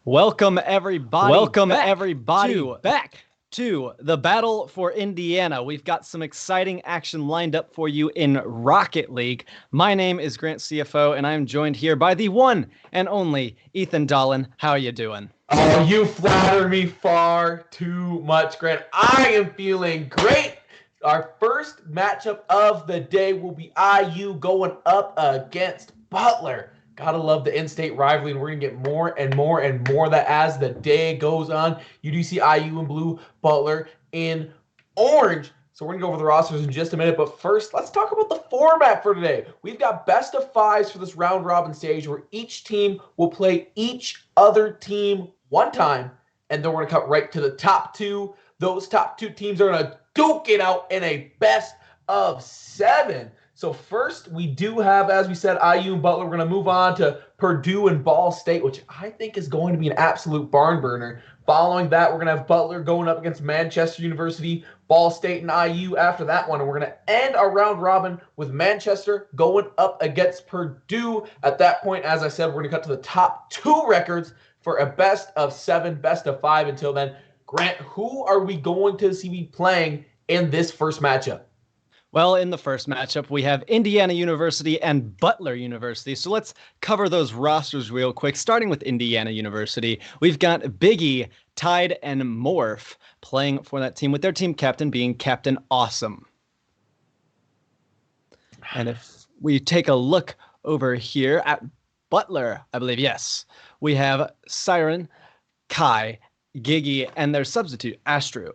Welcome everybody. To Back to the battle for Indiana. We've got some exciting action lined up for you in Rocket League. My name is Grant CFO, and I am joined here by the one and only Ethan Dahlen. How are you doing? Oh, you flatter me far too much, Grant. I am feeling great. Our first matchup of the day will be IU going up against Butler. Gotta love the in-state rivalry, and we're gonna get more and more and more of that as the day goes on. You do see IU in blue, Butler in orange. So we're gonna go over the rosters in just a minute, but first, let's talk about the format for today. We've got best of fives for this round robin stage, where each team will play each other team one time, and then we're gonna cut right to the top two. Those top two teams are gonna duke it out in a best of seven. So first, we do have, as we said, IU and Butler. We're going to move on to Purdue and Ball State, which I think is going to be an absolute barn burner. Following that, we're going to have Butler going up against Manchester University, Ball State, and IU after that one. And we're going to end our round robin with Manchester going up against Purdue. At that point, as I said, we're going to cut to the top two records for a best of seven, best of five. Until then, Grant, who are we going to see be playing in this first matchup? Well, in the first matchup, we have Indiana University and Butler University. So let's cover those rosters real quick. Starting with Indiana University, we've got Biggie, Tide, and Morph playing for that team, with their team captain being Captain Awesome. And if we take a look over here at Butler, I believe, yes, we have Siren, Kai, Giggy, and their substitute, Astro.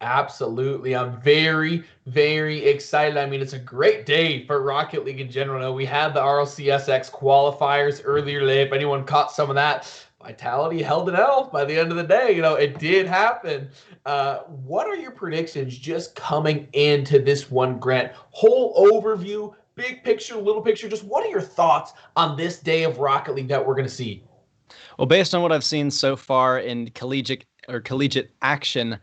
Absolutely. I'm very, very excited. I mean, it's a great day for Rocket League in general. Now, we had the RLCSX qualifiers earlier today. If anyone caught some of that, Vitality held an L by the end of the day. It did happen. What are your predictions just coming into this one, Grant? Whole overview, big picture, little picture. Just what are your thoughts on this day of Rocket League that we're going to see? Well, based on what I've seen so far in collegiate action,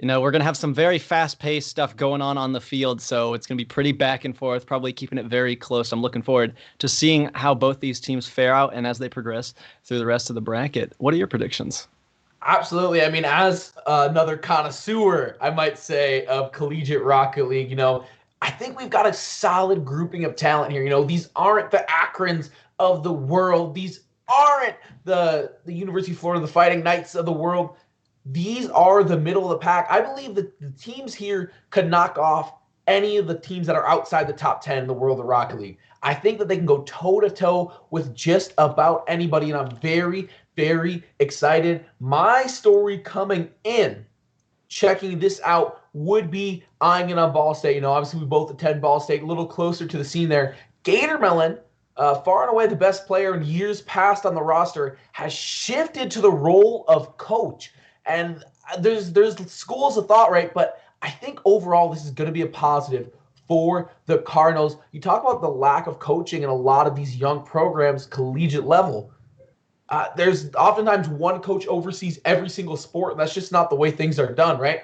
we're going to have some very fast-paced stuff going on the field, so it's going to be pretty back and forth, probably keeping it very close. I'm looking forward to seeing how both these teams fare out and as they progress through the rest of the bracket. What are your predictions? Absolutely. I mean, as another connoisseur, I might say, of collegiate Rocket League, I think we've got a solid grouping of talent here. These aren't the Akrons of the world. These aren't the University of Florida, the Fighting Knights of the world. These are the middle of the pack. I believe that the teams here could knock off any of the teams that are outside the top 10 in the world of Rocket League. I think that they can go toe-to-toe with just about anybody, and I'm very, very excited. My story coming in, checking this out, would be eyeing it on Ball State. Obviously we both attend Ball State, a little closer to the scene there. Gatormelon, far and away the best player in years past on the roster, has shifted to the role of coach. And there's schools of thought, right? But I think overall this is going to be a positive for the Cardinals. You talk about the lack of coaching in a lot of these young programs, collegiate level. There's oftentimes one coach oversees every single sport, and that's just not the way things are done, right?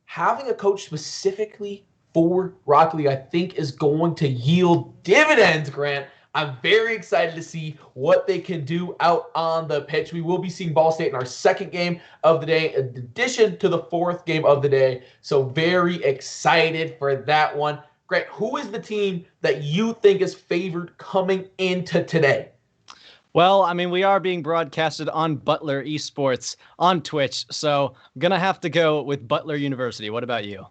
Having a coach specifically for Rocket League, I think, is going to yield dividends, Grant. I'm very excited to see what they can do out on the pitch. We will be seeing Ball State in our second game of the day, in addition to the fourth game of the day. So very excited for that one. Grant, who is the team that you think is favored coming into today? Well, I mean, we are being broadcasted on Butler Esports on Twitch, so I'm going to have to go with Butler University. What about you?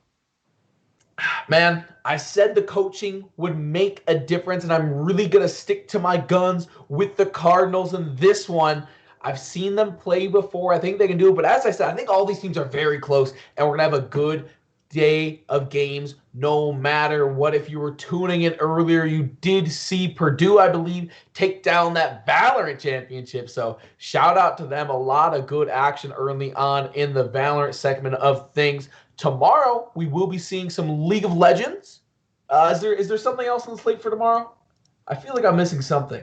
Man, I said the coaching would make a difference, and I'm really going to stick to my guns with the Cardinals in this one. I've seen them play before. I think they can do it. But as I said, I think all these teams are very close, and we're going to have a good day of games no matter what. If you were tuning in earlier, you did see Purdue, I believe, take down that Valorant championship. So shout out to them. A lot of good action early on in the Valorant segment of things. Tomorrow, we will be seeing some League of Legends. Is there something else on the slate for tomorrow? I feel like I'm missing something.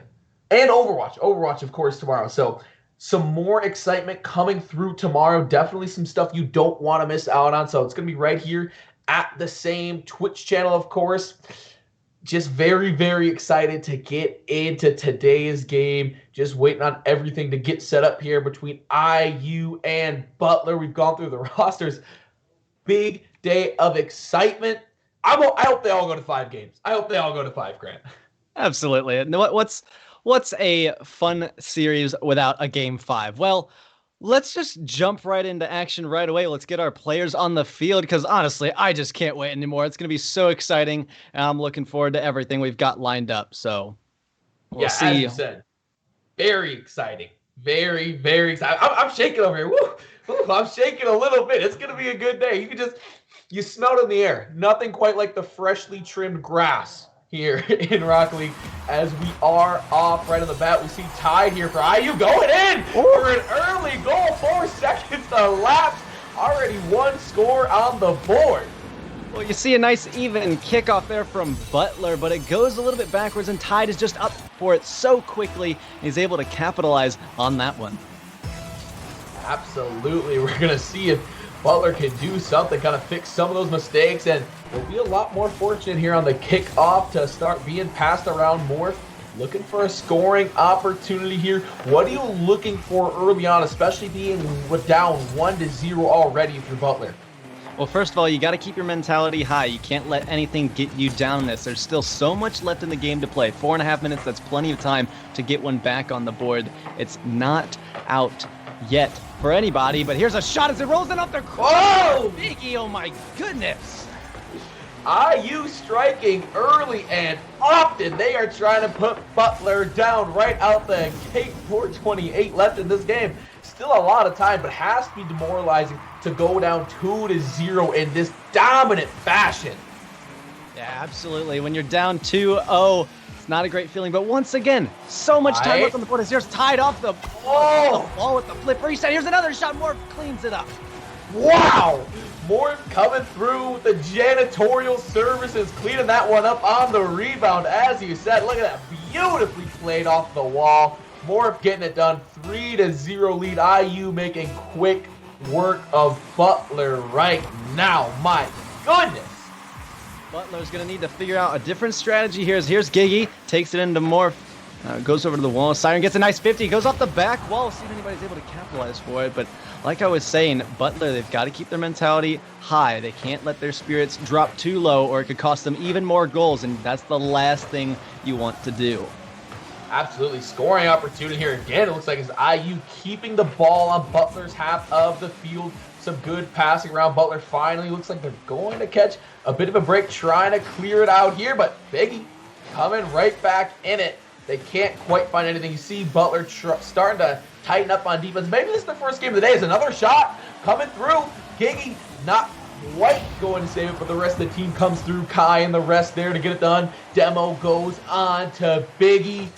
And Overwatch. Overwatch, of course, tomorrow. So some more excitement coming through tomorrow. Definitely some stuff you don't want to miss out on. So it's going to be right here at the same Twitch channel, of course. just very, very excited to get into today's game. Just waiting on everything to get set up here between IU and Butler. We've gone through the rosters. Big day of excitement. I hope they all go to 5 games. I hope they all go to 5, Grant. Absolutely. And what's a fun series without a game 5? Well, let's just jump right into action right away. Let's get our players on the field because honestly, I just can't wait anymore. It's going to be so exciting. And I'm looking forward to everything we've got lined up. So we'll see. As you said, very exciting. Very, very exciting. I'm shaking over here. Woo! I'm shaking a little bit. It's going to be a good day. You smell it in the air. Nothing quite like the freshly trimmed grass here in Rocket League as we are off right on the bat. We see Tide here for IU going in for an early goal. 4 seconds to lapse. Already 1 score on the board. Well, you see a nice even kickoff there from Butler, but it goes a little bit backwards, and Tide is just up for it so quickly. And he's able to capitalize on that one. Absolutely. We're going to see if Butler can do something, kind of fix some of those mistakes, and we'll be a lot more fortunate here on the kickoff to start being passed around more. Looking for a scoring opportunity here. What are you looking for early on, especially being down 1-0 already for Butler? Well, first of all, you got to keep your mentality high. You can't let anything get you down in this. There's still so much left in the game to play. 4.5 minutes, that's plenty of time to get one back on the board. It's not out yet for anybody, but here's a shot as it rolls in off the corner. Whoa! Biggie, oh my goodness. IU striking early and often. They are trying to put Butler down right out the gate. 4:28 left in this game. Still a lot of time, but has to be demoralizing to go down 2-0 in this dominant fashion. Yeah, absolutely. When you're down 2-0, it's not a great feeling. But once again, so much time left on the board as here's Tied off the wall with the flip reset. Here's another shot. Morph cleans it up. Wow! Morph coming through with the janitorial services, cleaning that one up on the rebound. As you said, look at that. Beautifully played off the wall. Morph getting it done. 3-0 lead. IU making quick work of Butler right now. My goodness. Butler's going to need to figure out a different strategy here. Here's Giggy. Takes it into Morph. Goes over to the wall. Siren gets a nice 50. Goes off the back wall. See if anybody's able to capitalize for it. But like I was saying, Butler, they've got to keep their mentality high. They can't let their spirits drop too low or it could cost them even more goals. And that's the last thing you want to do. Absolutely. Scoring opportunity here again. It looks like it's IU keeping the ball on Butler's half of the field. Some good passing around. Butler finally looks like they're going to catch a bit of a break, trying to clear it out here. But Biggie coming right back in it. They can't quite find anything. You see Butler starting to tighten up on defense. Maybe this is the first game of the day. It's another shot coming through. Giggy not quite going to save it, but the rest of the team comes through. Kai and the rest there to get it done. Demo goes on to Biggie.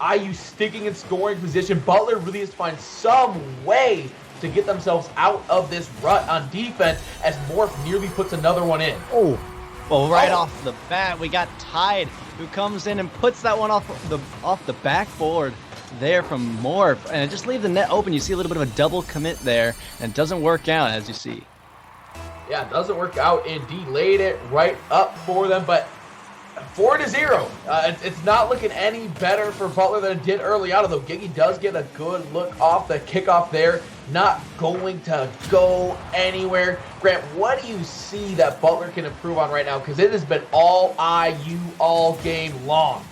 IU sticking in scoring position. Butler really has to find some way to get themselves out of this rut on defense as Morph nearly puts another one in. Oh, well, off the bat, we got Tide, who comes in and puts that one off the backboard there from Morph, and it just leaves the net open. You see a little bit of a double commit there, and it doesn't work out, as you see. Yeah, it doesn't work out indeed. Laid it right up for them, but 4-0. It's not looking any better for Butler than it did early on, although Giggy does get a good look off the kickoff there. Not going to go anywhere. Grant, what do you see that Butler can improve on right now? Because it has been all IU all game long.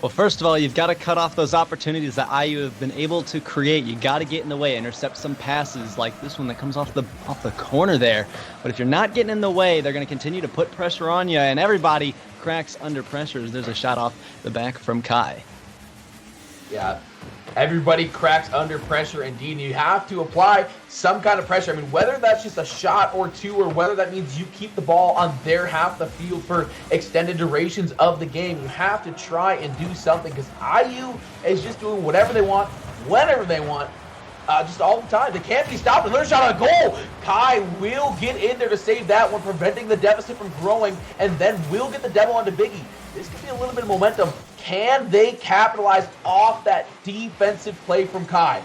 Well, first of all, you've got to cut off those opportunities that IU have been able to create. You got to get in the way, intercept some passes like this one that comes off the corner there. But if you're not getting in the way, they're going to continue to put pressure on you, and everybody cracks under pressure as there's a shot off the back from Kai. Yeah, everybody cracks under pressure indeed, and you have to apply some kind of pressure. I mean, whether that's just a shot or two, or whether that means you keep the ball on their half the field for extended durations of the game, you have to try and do something, because IU is just doing whatever they want, whenever they want, just all the time. They can't be stopped. Another shot on goal. Kai will get in there to save that one, preventing the deficit from growing, and then will get the demo onto Biggie. This could be a little bit of momentum. Can they capitalize off that defensive play from Kai?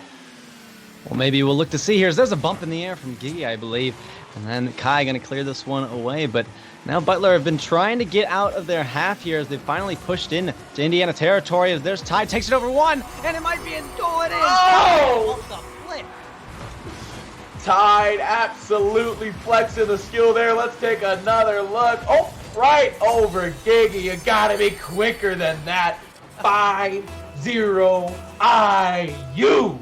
Well, maybe we'll look to see here. There's a bump in the air from Giggy, I believe. And then Kai going to clear this one away, but now Butler have been trying to get out of their half here as they've finally pushed in to Indiana territory. As there's Tide, takes it over one, and it might be in goal. It is. Oh! Off the flip. Tide absolutely flexing the skill there. Let's take another look. Oh, right over Giggy. You gotta be quicker than that. 5-0 IU.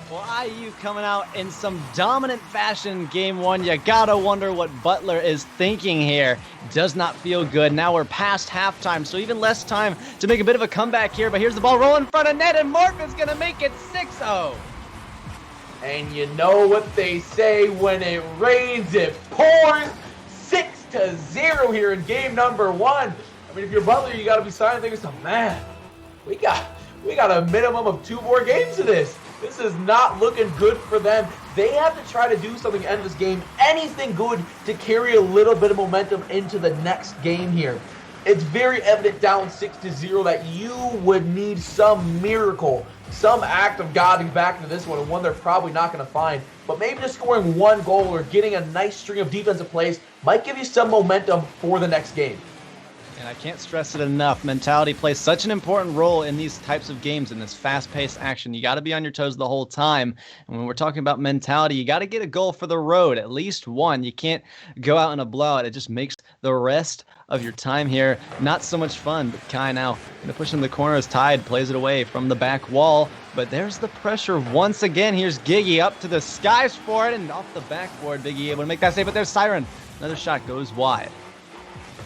Well, IU coming out in some dominant fashion game one. You gotta wonder what Butler is thinking here. Does not feel good. Now we're past halftime, so even less time to make a bit of a comeback here. But here's the ball rolling in front of net, and Morph is gonna make it 6-0. And you know what they say, when it rains, it pours. 6-0 here in game number one. I mean, if you're Butler, you gotta be signing things to, man, we got a minimum of 2 more games of this. This is not looking good for them. They have to try to do something to end this game, anything good to carry a little bit of momentum into the next game here. It's very evident down 6-0 that you would need some miracle, some act of God to get back into this one, and one they're probably not going to find. But maybe just scoring 1 goal or getting a nice string of defensive plays might give you some momentum for the next game. And I can't stress it enough. Mentality plays such an important role in these types of games, in this fast-paced action. You got to be on your toes the whole time. And when we're talking about mentality, you got to get a goal for the road, at least one. You can't go out in a blowout. It just makes the rest of your time here not so much fun. But Kai now going to push in the corner as Tide plays it away from the back wall. But there's the pressure once again. Here's Giggy up to the skies for it, and off the backboard, Biggie able to make that save. But there's Siren. Another shot goes wide.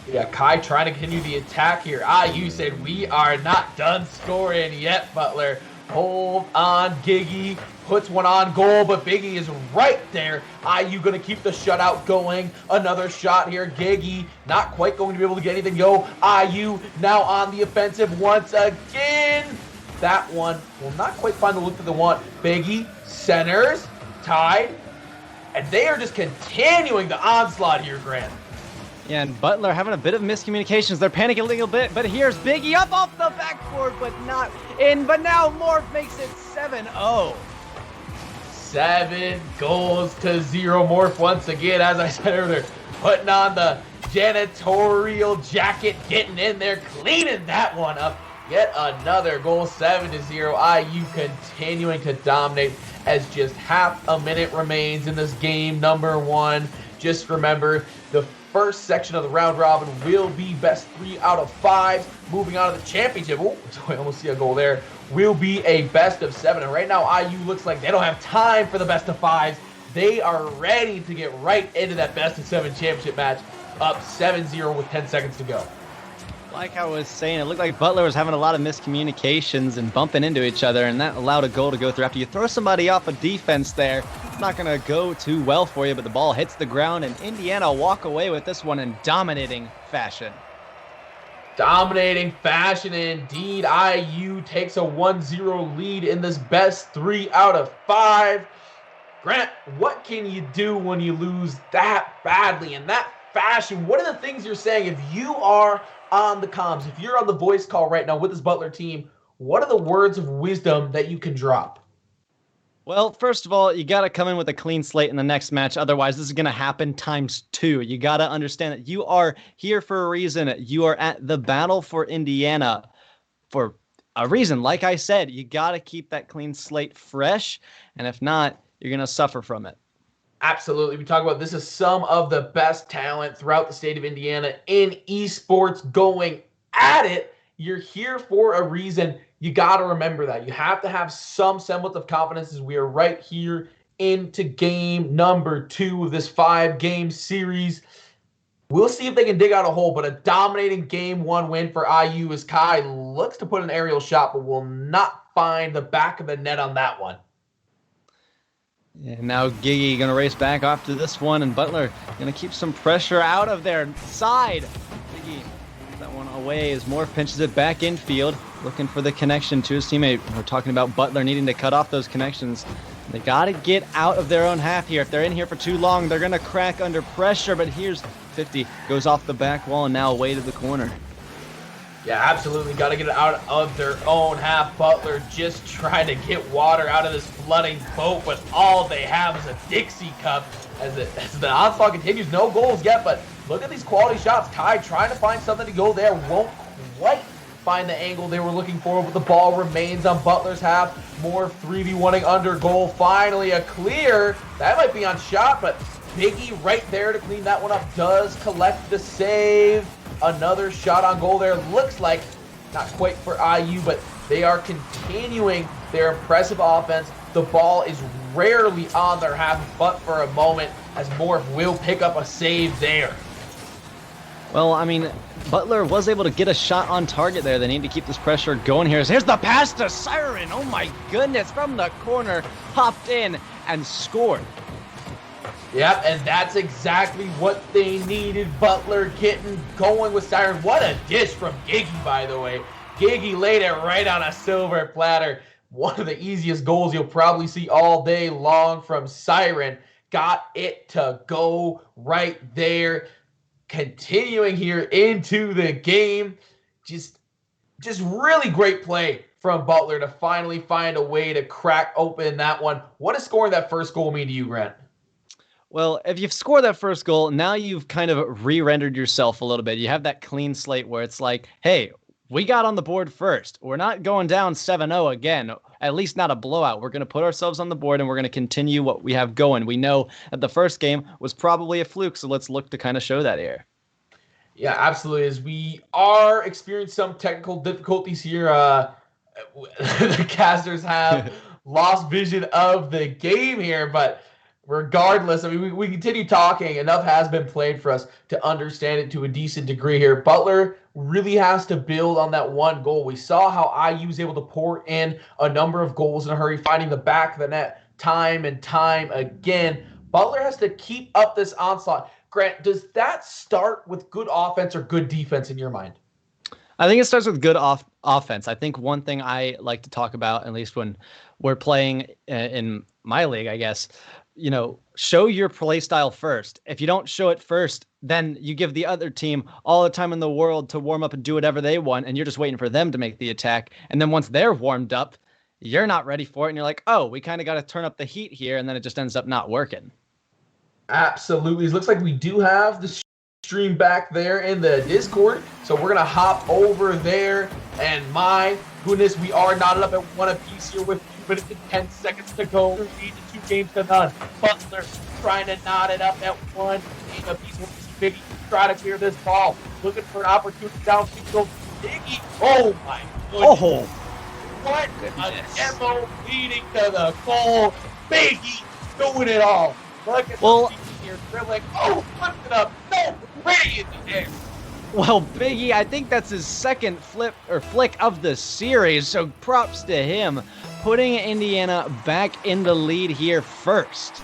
Yeah, Kai trying to continue the attack here. IU said, we are not done scoring yet, Butler. Hold on, Giggy puts one on goal, but Biggie is right there. IU going to keep the shutout going. Another shot here. Giggy not quite going to be able to get anything go. IU now on the offensive once again. That one will not quite find the look that they want. Biggie centers, Tide, and they are just continuing the onslaught here, Grant. Yeah, and Butler having a bit of miscommunications. They're panicking a little bit, but here's Biggie up off the backboard, but not in. But now Morph makes it 7-0. 7-0. Morph once again, as I said earlier, putting on the janitorial jacket, getting in there, cleaning that one up. Yet another goal, 7-0. IU continuing to dominate as just half a minute remains in this game number one. Just remember, the first section of the round robin will be best 3 out of 5. Moving on to the championship, oh, I almost see a goal there, will be a best of 7. And right now, IU looks like they don't have time for the best of 5s. They are ready to get right into that best of 7 championship match, up 7-0 with 10 seconds to go. Like I was saying, it looked like Butler was having a lot of miscommunications and bumping into each other, and that allowed a goal to go through. After you throw somebody off a defense there, it's not going to go too well for you, but the ball hits the ground, and Indiana walk away with this one in dominating fashion. Dominating fashion indeed. IU takes a 1-0 lead in this best 3 out of 5. Grant, what can you do when you lose that badly in that fashion? What are the things you're saying if you are on the comms, if you're on the voice call right now with this Butler team? What are the words of wisdom that you can drop? Well, first of all, you got to come in with a clean slate in the next match. Otherwise, this is going to happen ×2. You got to understand that you are here for a reason. You are at the battle for Indiana for a reason. Like I said, you got to keep that clean slate fresh. And if not, you're going to suffer from it. Absolutely. We talk about this is some of the best talent throughout the state of Indiana in esports going at it. You're here for a reason. You got to remember that. You have to have some semblance of confidence as we are right here into game number 2 of this 5-game series. We'll see if they can dig out a hole, but a dominating game 1 win for IU as Kai looks to put an aerial shot, but will not find the back of the net on that one. And now Giggy going to race back off to this one, and Butler going to keep some pressure out of their side. Giggy that one away as Morph pinches it back infield, looking for the connection to his teammate. We're talking about Butler needing to cut off those connections. They got to get out of their own half here. If they're in here for too long, they're going to crack under pressure. But here's 50, goes off the back wall and now away to the corner. Yeah, absolutely. Got to get it out of their own half. Butler just trying to get water out of this flooding boat, but all they have is a Dixie cup as the onslaught continues. No goals yet, but look at these quality shots. Ty trying to find something to go there. Won't quite find the angle they were looking for, but the ball remains on Butler's half. More 3v1ing under goal. Finally a clear. That might be on shot, but Biggie right there to clean that one up. Does collect the save. Another shot on goal there. Looks like not quite for IU, but they are continuing their impressive offense. The ball is rarely on their half, but for a moment, as Morph will pick up a save there. Well, I mean, Butler was able to get a shot on target there. They need to keep this pressure going here. Here's the pass to Siren. Oh my goodness, from the corner, popped in and scored. Yep, and that's exactly what they needed. Butler getting going with Siren. What a dish from Giggy, by the way. Giggy laid it right on a silver platter. One of the easiest goals you'll probably see all day long from Siren. Got it to go right there. Continuing here into the game. Just really great play from Butler to finally find a way to crack open that one. What does scoring that first goal mean to you, Grant? Well, if you've scored that first goal, now you've kind of re-rendered yourself a little bit. You have that clean slate where it's like, hey, we got on the board first. We're not going down 7-0 again, at least not a blowout. We're going to put ourselves on the board and we're going to continue what we have going. We know that the first game was probably a fluke, so let's look to kind of show that here. Yeah, absolutely. As we are experiencing some technical difficulties here, the casters have lost vision of the game here, but regardless, I mean, we continue talking. Enough has been played for us to understand it to a decent degree here. Butler really has to build on that one goal. We saw how IU was able to pour in a number of goals in a hurry, finding the back of the net time and time again. Butler has to keep up this onslaught. Grant, does that start with good offense or good defense in your mind? I think it starts with good offense. I think one thing I like to talk about, at least when we're playing in my league, I guess, show your play style first. If you don't show it first, then you give the other team all the time in the world to warm up and do whatever they want, and you're just waiting for them to make the attack. And then once they're warmed up, you're not ready for it, and you're like, oh, we kind of got to turn up the heat here, and then it just ends up not working. Absolutely. It looks like we do have the stream back there in the Discord, so we're going to hop over there, and my goodness, we are knotted up at one apiece here with 2 minutes and 10 seconds to go. We need 2-0. Butler trying to knot it up at one game apiece. We'll see Biggie try to clear this ball. Looking for an opportunity downfield. Biggie. Oh my goodness. Oh. What a demo leading to the goal. Biggie doing it all. Look at the here dribbling. Oh, flipped it up. No, pretty in the air. Well, Biggie, I think that's his second flick of the series, so props to him, putting Indiana back in the lead here first.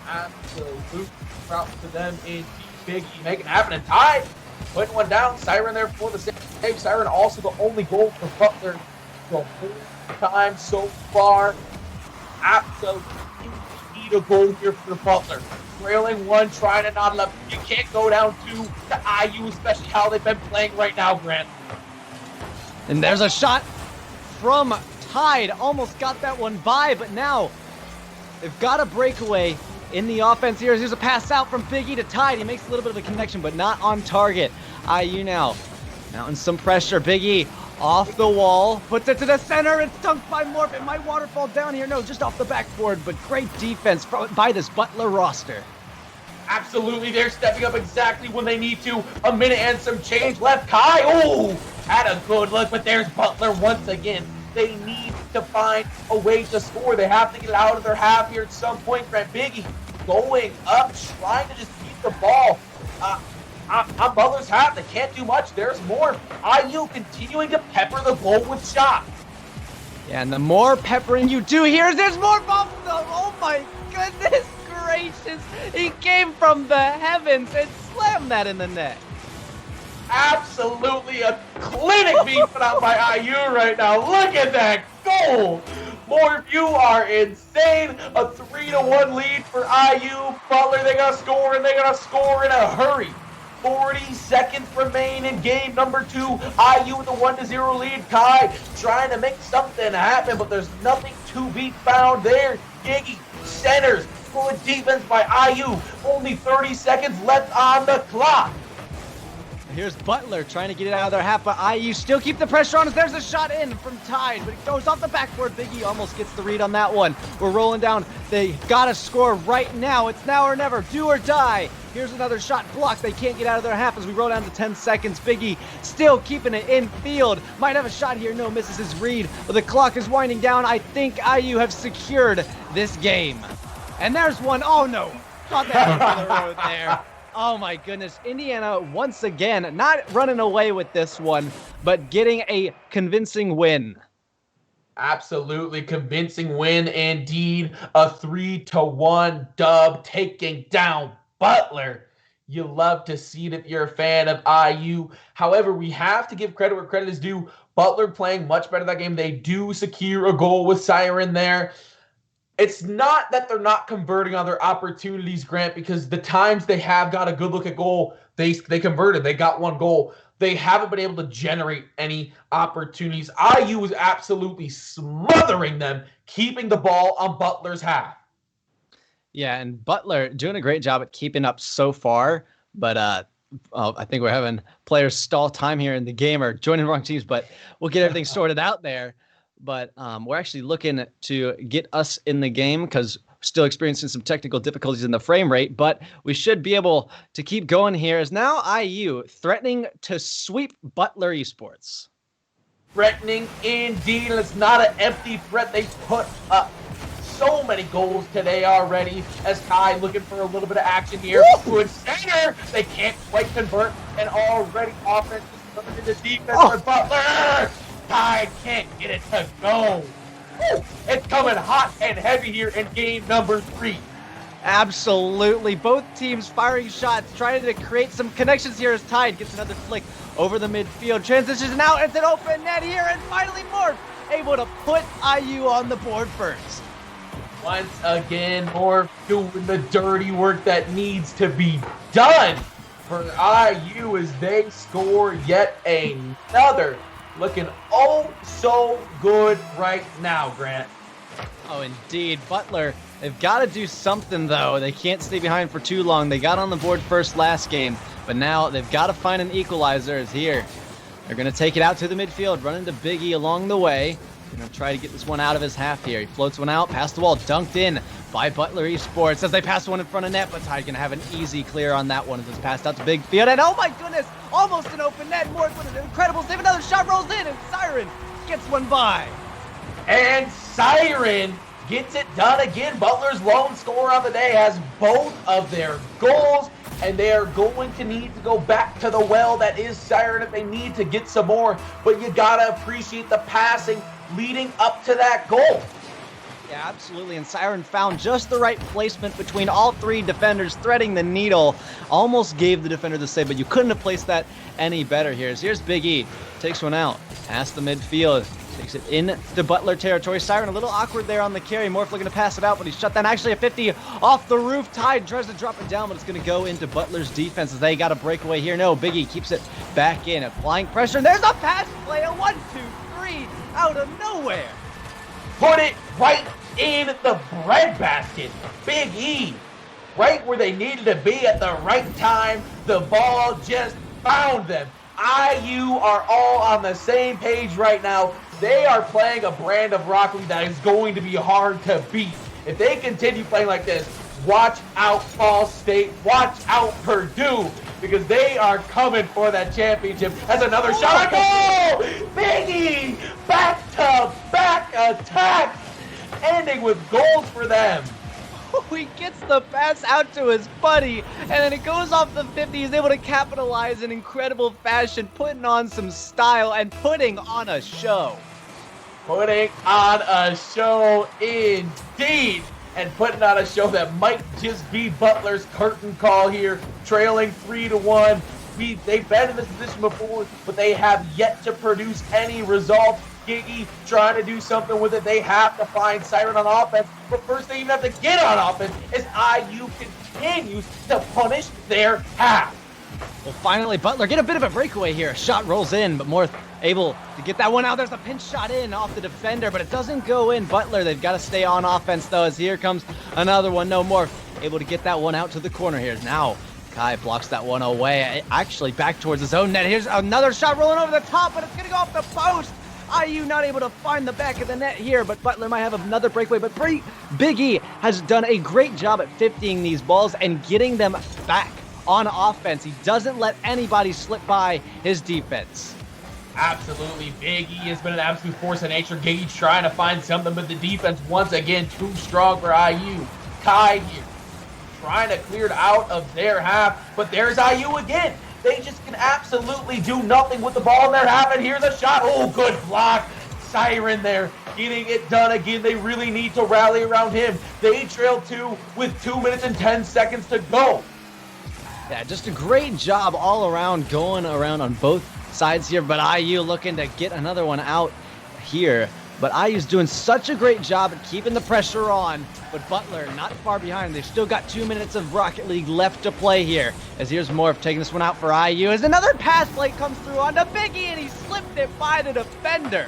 Absolute props to them indeed. Biggie making it happen, and Ty putting one down. Siren there for the save. Siren also the only goal for Butler the whole time so far. Absolutely need a goal here for Butler. Trailing one, trying to knot it up. You can't go down two to IU, especially how they've been playing right now, Grant. And there's a shot from Tide. Almost got that one by, but now they've got a breakaway in the offense here. Here's a pass out from Biggie to Tide. He makes a little bit of a connection, but not on target. IU now mounting some pressure. Biggie off the wall, puts it to the center. It's dunked by Morph. It might waterfall down here. No, just off the backboard, but great defense by this Butler roster. Absolutely, they're stepping up exactly when they need to. A minute and some change left. Kai, oh, had a good look, but there's Butler once again. They need to find a way to score. They have to get out of their half here at some point. Grant Biggie going up, trying to just beat the ball. On Butler's half, they can't do much. There's more. IU continuing to pepper the goal with shots. Yeah, and the more peppering you do here, there's more ball from the... Oh my goodness gracious. He came from the heavens and slammed that in the net. Absolutely a clinic being put out by IU right now. Look at that goal. More, you are insane. A 3-1 lead for IU. Butler, they got to score, and they got to score in a hurry. 40 seconds remain in game number 2. IU with a 1-0 lead. Kai trying to make something happen, but there's nothing to be found there. Giggy centers. Good defense by IU. Only 30 seconds left on the clock. Here's Butler trying to get it out of their half, but IU still keep the pressure on us. There's a shot in from Tide, but it goes off the backboard. Biggie almost gets the read on that one. We're rolling down. They gotta score right now. It's now or never. Do or die. Here's another shot blocked. They can't get out of their half as we roll down to 10 seconds. Biggie still keeping it in field. Might have a shot here. No, misses his read. But the clock is winding down. I think IU have secured this game. And there's one. Oh, no. Got that on the road there. Oh, my goodness. Indiana, once again, not running away with this one, but getting a convincing win. Absolutely convincing win indeed. A 3-1 dub taking down Butler. You love to see it if you're a fan of IU. However, we have to give credit where credit is due. Butler playing much better that game. They do secure a goal with Siren there. It's not that they're not converting on their opportunities, Grant, because the times they have got a good look at goal, they converted. They got one goal. They haven't been able to generate any opportunities. IU is absolutely smothering them, keeping the ball on Butler's half. Yeah, and Butler doing a great job at keeping up so far, but I think we're having players stall time here in the game or joining wrong teams, but we'll get everything sorted out there. But we're actually looking to get us in the game because we're still experiencing some technical difficulties in the frame rate, but we should be able to keep going here as now IU threatening to sweep Butler Esports. Threatening indeed, and it's not an empty threat. They put up so many goals today already as Kai looking for a little bit of action here. Good center. They can't quite convert, and already offense is coming into defense for Butler. Kai can't get it to go. It's coming hot and heavy here in game number 3. Absolutely. Both teams firing shots, trying to create some connections here as Tide gets another flick over the midfield. Transitions out. It's an open net here, and finally Morph able to put IU on the board first. Once again, Morph doing the dirty work that needs to be done for IU as they score yet another. Looking oh so good right now, Grant. Oh, indeed. Butler, they've got to do something, though. They can't stay behind for too long. They got on the board first last game, but now they've got to find an equalizer as here. They're going to take it out to the midfield, run into Biggie along the way. Going to try to get this one out of his half here. He floats one out, past the wall, dunked in by Butler Esports as they pass one in front of net, but Tide going to have an easy clear on that one as it's passed out to Big Field. And oh my goodness, almost an open net. Morris with an incredible save. Another shot rolls in, and Siren gets one by. And Siren gets it done again. Butler's lone scorer on the day has both of their goals, and they are going to need to go back to the well that is Siren if they need to get some more. But you got to appreciate the passing leading up to that goal. Yeah, absolutely. And Siren found just the right placement between all three defenders, threading the needle. Almost gave the defender the save, but you couldn't have placed that any better here. So here's Big E. Takes one out. Past the midfield. Takes it in to Butler territory. Siren a little awkward there on the carry. Morph looking to pass it out, but he's shut down. Actually a 50 off the roof. Tide tries to drop it down, but it's going to go into Butler's defense as they got a breakaway here. No, Big E keeps it back in. Applying pressure, and there's a pass play. A 1-2-3 out of nowhere. Put it right in the breadbasket. Big E, right where they needed to be at the right time. The ball just found them. IU are all on the same page right now. They are playing a brand of Rocket League that is going to be hard to beat. If they continue playing like this, watch out Ball State, watch out Purdue, because they are coming for that championship. As another shot, goal! Biggie, back-to-back attack, ending with goals for them. He gets the pass out to his buddy, and then it goes off the 50. He's able to capitalize in incredible fashion, putting on some style and putting on a show. Putting on a show indeed. And putting on a show that might just be Butler's curtain call here, trailing 3-1. They've been in this position before, but they have yet to produce any results. Giggy trying to do something with it. They have to find Siren on offense, but first they even have to get on offense as IU continues to punish their half. Well, finally, Butler get a bit of a breakaway here. A shot rolls in, but Morth able to get that one out. There's a pinch shot in off the defender, but it doesn't go in. Butler, they've got to stay on offense, though, as here comes another one. No more able to get that one out to the corner here. Now, Kai blocks that one away. Actually, back towards his own net. Here's another shot rolling over the top, but it's going to go off the post. IU not able to find the back of the net here, but Butler might have another breakaway. But Big E has done a great job at 50ing these balls and getting them back on offense. He doesn't let anybody slip by his defense. Absolutely. Big E has been an absolute force of nature. Gage trying to find something, but the defense once again too strong for IU. Kai here trying to clear it out of their half, but there's IU again. They just can absolutely do nothing with the ball in their half, and here's a shot. Oh, good block. Siren there, getting it done again. They really need to rally around him. They trail 2 with 2 minutes and 10 seconds to go. Yeah, just a great job all around, going around on both sides here, but IU looking to get another one out here. But IU's doing such a great job at keeping the pressure on, but Butler not far behind. They've still got 2 minutes of Rocket League left to play here. As here's Morph taking this one out for IU. As another pass play comes through onto Big E, and he slipped it by the defender.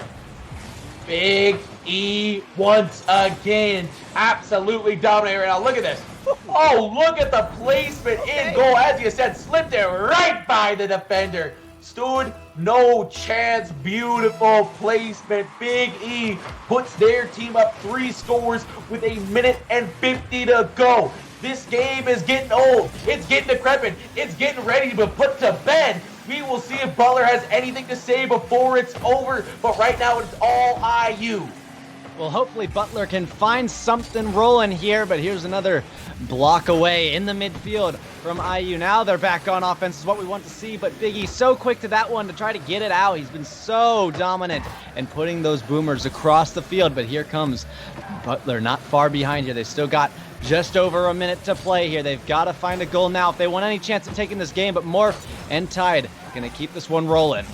Big E once again absolutely dominating. Now look at this. Oh, look at the placement in goal. As you said, slipped it right by the defender. Stood no chance. Beautiful placement. Big E puts their team up 3 scores with 1 minute and 50 to go. This game is getting old. It's getting decrepit. It's getting ready to be put to bed. We will see if Butler has anything to say before it's over. But right now, it's all IU. Well, hopefully Butler can find something rolling here, but here's another block away in the midfield from IU. Now they're back on offense is what we want to see, but Big E so quick to that one to try to get it out. He's been so dominant and putting those boomers across the field, but here comes Butler not far behind here. They still got just over a minute to play here. They've got to find a goal now if they want any chance of taking this game, but Morph and Tide going to keep this one rolling.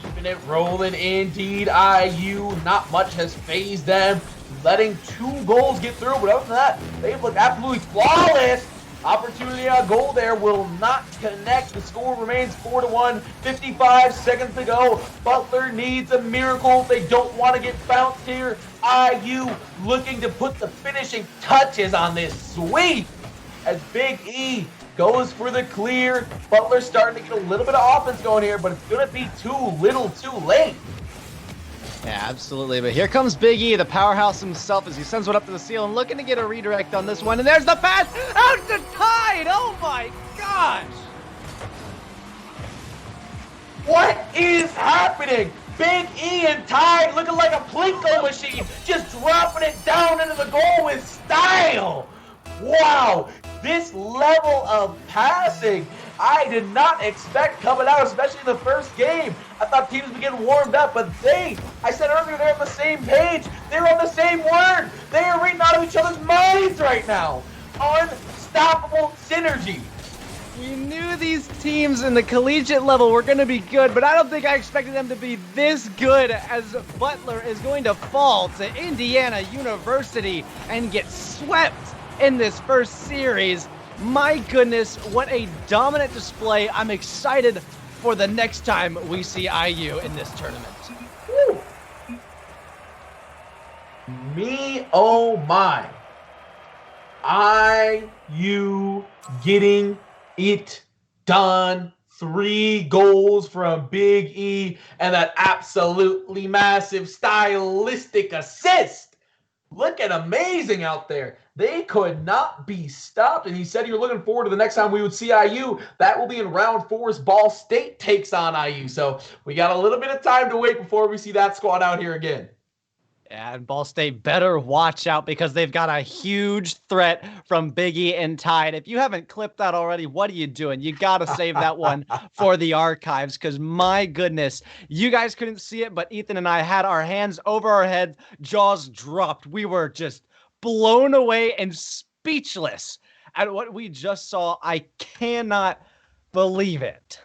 Keeping it rolling indeed. IU, not much has phased them. Letting 2 goals get through, but other than that, they've looked absolutely flawless. Opportunity on goal there will not connect. The score remains 4-1. 55 seconds to go. Butler needs a miracle. They don't want to get bounced here. IU looking to put the finishing touches on this sweep as Big E goes for the clear. Butler's starting to get a little bit of offense going here, but it's going to be too little too late. Yeah, absolutely. But here comes Big E, the powerhouse himself, as he sends one up to the ceiling, looking to get a redirect on this one. And there's the pass out to Tide. Oh my gosh. What is happening? Big E and Tide looking like a Plinko machine, just dropping it down into the goal with style. Wow, this level of passing, I did not expect coming out, especially in the first game. I thought teams would get warmed up, but I said earlier, they're on the same page. They're on the same word. They are reading out of each other's minds right now. Unstoppable synergy. We knew these teams in the collegiate level were going to be good, but I don't think I expected them to be this good as Butler is going to fall to Indiana University and get swept in this first series. My goodness, what a dominant display. I'm excited for the next time we see IU in this tournament. Woo. Me, oh my. IU getting it done. 3 goals from Big E and that absolutely massive stylistic assist. Looking amazing out there. They could not be stopped. And he said you're looking forward to the next time we would see IU. That will be in round 4 as Ball State takes on IU. So we got a little bit of time to wait before we see that squad out here again. Yeah, and Ball State better watch out because they've got a huge threat from Big E and Tide. If you haven't clipped that already, what are you doing? You got to save that one for the archives because, my goodness, you guys couldn't see it, but Ethan and I had our hands over our heads, jaws dropped. We were just blown away and speechless at what we just saw. I cannot believe it.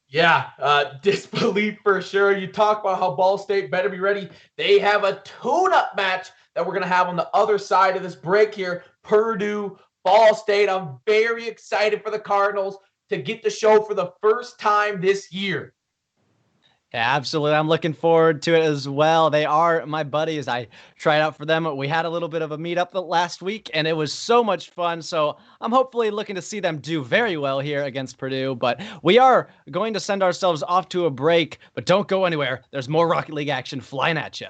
Yeah, disbelief for sure. You talk about how Ball State better be ready. They have a tune-up match that we're going to have on the other side of this break here. Purdue Ball State. I'm very excited for the Cardinals to get the show for the first time this year. Yeah, absolutely. I'm looking forward to it as well. They are my buddies. I tried out for them. We had a little bit of a meetup last week, and it was so much fun. So I'm hopefully looking to see them do very well here against Purdue. But we are going to send ourselves off to a break, but don't go anywhere. There's more Rocket League action flying at you.